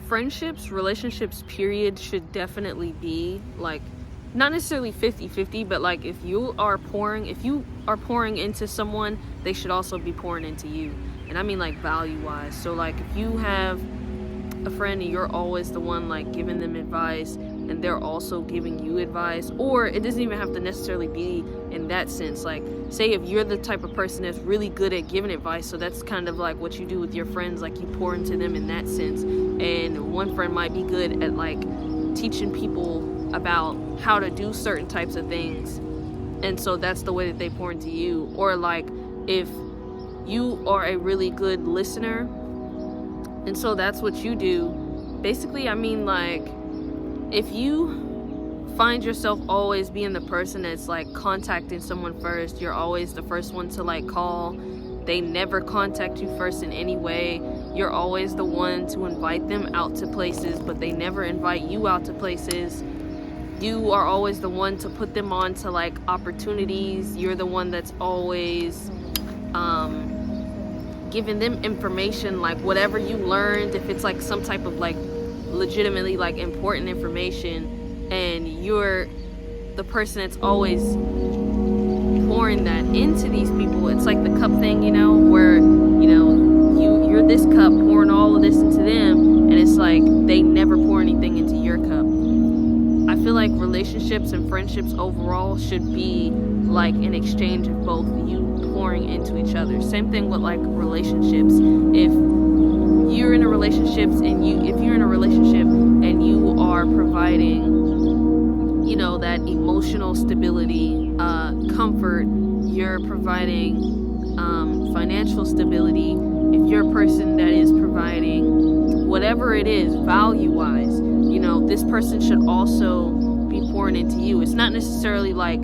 friendships, relationships, period, should definitely be like not necessarily 50-50, but like if you are pouring into someone, they should also be pouring into you. And I mean like value wise. So like if you have a friend and you're always the one like giving them advice and they're also giving you advice, or it doesn't even have to necessarily be in that sense. Like say if you're the type of person that's really good at giving advice, so that's kind of like what you do with your friends, like you pour into them in that sense. And one friend might be good at like teaching people about how to do certain types of things, and so that's the way that they pour into you. Or like if you are a really good listener and so that's what you do, basically, I mean like if you find yourself always being the person that's like contacting someone first, you're always the first one to like call, they never contact you first in any way, you're always the one to invite them out to places but they never invite you out to places, you are always the one to put them on to like opportunities, you're the one that's always giving them information, like whatever you learned, if it's like some type of like legitimately like important information, and you're the person that's always pouring that into these people. It's like the cup thing, you know, where you're this cup pouring all of this into them, and it's like they never pour anything into your cup. I feel like relationships and friendships overall should be like an exchange of both you pouring into each other. Same thing with like relationships. If you're in a relationship and you are providing, you know, that emotional stability, comfort, you're providing financial stability, if you're a person that is providing whatever it is value wise, you know, this person should also be pouring into you. It's not necessarily like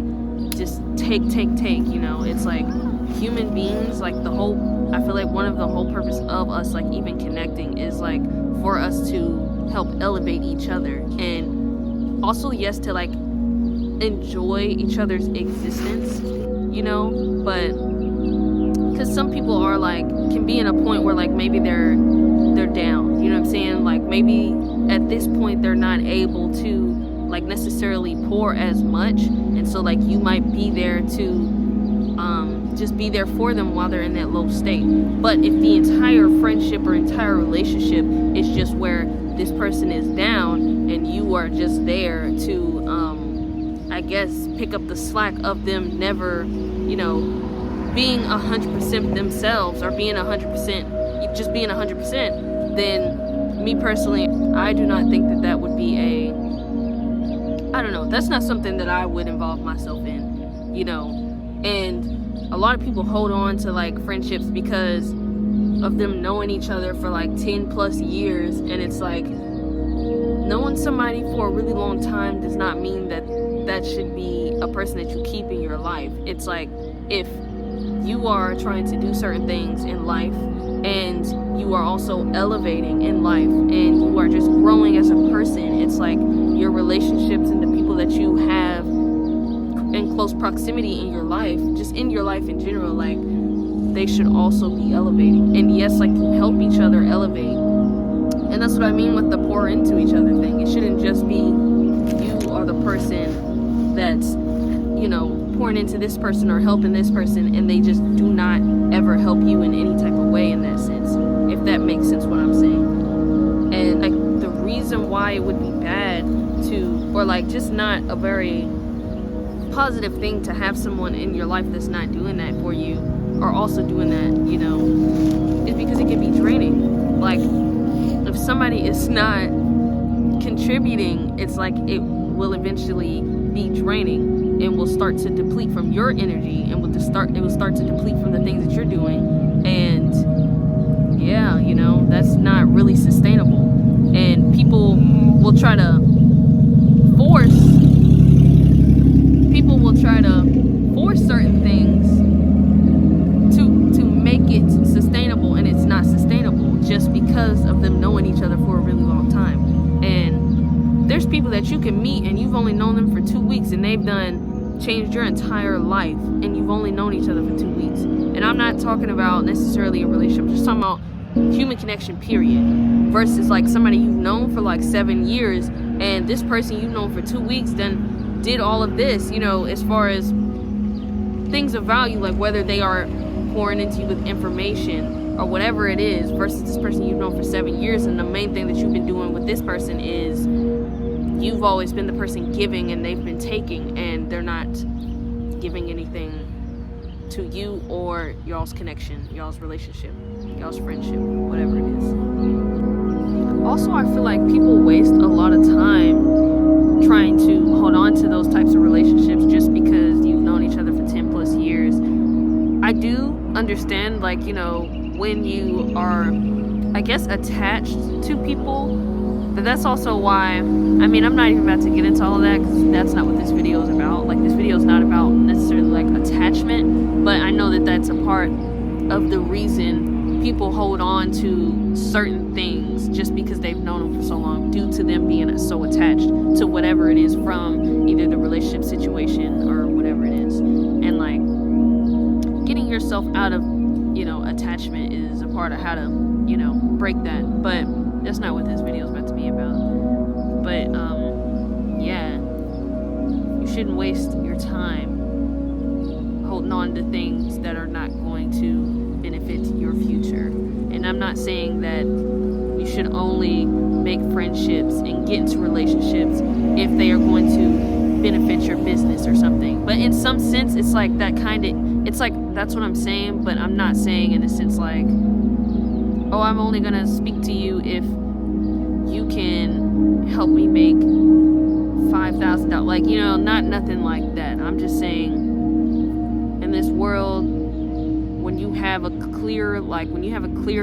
just take, you know, it's like human beings, like I feel like one of the whole purpose of us like even connecting is like for us to help elevate each other, and also yes, to like enjoy each other's existence, you know. But because some people are like can be in a point where like maybe they're down, you know what I'm saying, like maybe at this point they're not able to like necessarily pour as much, and so like you might be there to just be there for them while they're in that low state. But if the entire friendship or entire relationship is just where this person is down and you are just there to I guess pick up the slack of them never, you know, being 100% themselves, or being 100%, just being 100%, then me personally, I do not think that would be I don't know, that's not something that I would involve myself in, you know. And a lot of people hold on to like friendships because of them knowing each other for like 10 plus years, and it's like knowing somebody for a really long time does not mean that should be a person that you keep in your life. It's like if you are trying to do certain things in life and you are also elevating in life and you are just growing as a person, it's like your relationships and the people that you have in close proximity in your life, just in your life in general, like they should also be elevating. And yes, like you help each other elevate, and that's what I mean with the pour into each other thing. It shouldn't just be you are the person that's, you know, pouring into this person or helping this person, and they just do not ever help you in any type of way in that sense, if that makes sense what I'm saying. And like the reason why it would be bad to, or like just not a very positive thing to have someone in your life that's not doing that for you, or also doing that, you know, is because it can be draining. Like if somebody is not contributing, it's like it will eventually be draining and will start to deplete from your energy, and it will start to deplete from the things that you're doing. And yeah, you know, that's not really sustainable. And people will try to force certain things to make it sustainable, and it's not sustainable just because of them knowing each other for a really long time. And there's people that you can meet and you've only known them for 2 weeks, and they've changed your entire life, and you've only known each other for 2 weeks. And I'm not talking about necessarily a relationship, I'm just talking about human connection, period. versus like somebody you've known for like 7 years, and this person you've known for 2 weeks then did all of this, as far as things of value, like whether they are pouring into you with information or whatever it is, versus this person you've known for 7 years, and the main thing that you've been doing with this person is you've always been the person giving and they've been taking, and they're not giving anything to you or y'all's connection, y'all's relationship, y'all's friendship, whatever it is. Also, I feel like people waste a lot of time trying to hold on to those types of relationships just because you've known each other for 10 plus years. I do understand, like, when you are, I guess, attached to people, but that's also why, I'm not even about to get into all of that, because that's not what this video is about. Like, this video is not about necessarily like attachment, but I know that that's a part of the reason people hold on to certain things just because they've known them for so long, due to them being so attached to whatever it is from either the relationship situation or whatever it is. And like, getting yourself out of attachment is a part of how to break that, but that's not what this video is about to be about. But yeah, you shouldn't waste your time holding on to things that are not going to benefit your future. And I'm not saying that you should only make friendships and get into relationships if they are going to benefit your business or something. But in some sense, it's like that kind of, it's like, that's what I'm saying, but I'm not saying in a sense like, oh, I'm only gonna speak to you if you can help me make $5,000. Like, not nothing like that. I'm just saying, in this world, when you have a clear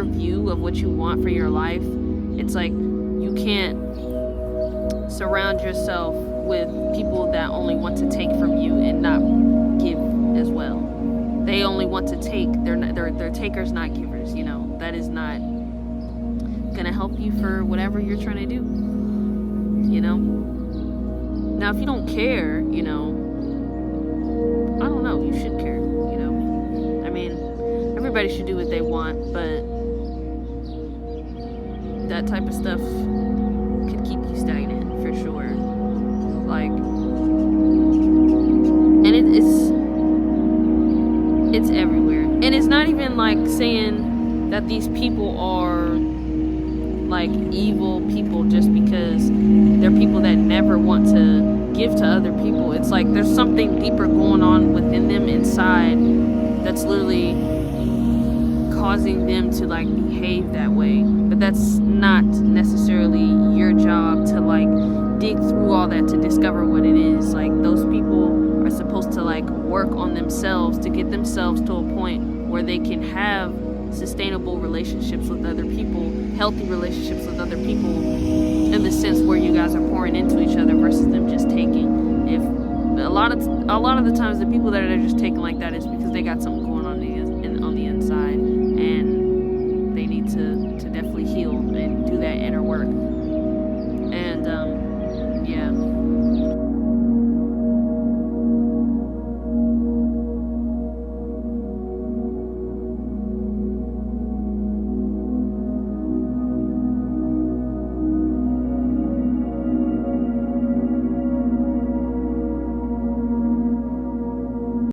view of what you want for your life, it's like you can't surround yourself with people that only want to take from you and not give as well. They only want to take. They're takers, not givers. That is not gonna help you for whatever you're trying to do. Now, if you don't care, I don't know. You should care. Everybody should do what they want, but that type of stuff could keep you stagnant for sure. Like, and it's everywhere. And it's not even like saying that these people are like evil people just because they're people that never want to give to other people. It's like there's something deeper going on within them inside that's literally causing them to like behave that way. But that's not necessarily your job to like dig through all that to discover what it is. Like, those people are supposed to like work on themselves to get themselves to a point where they can have sustainable relationships with other people, healthy relationships with other people, in the sense where you guys are pouring into each other versus them just taking. If a lot of the times the people that are just taking like that is because they got something going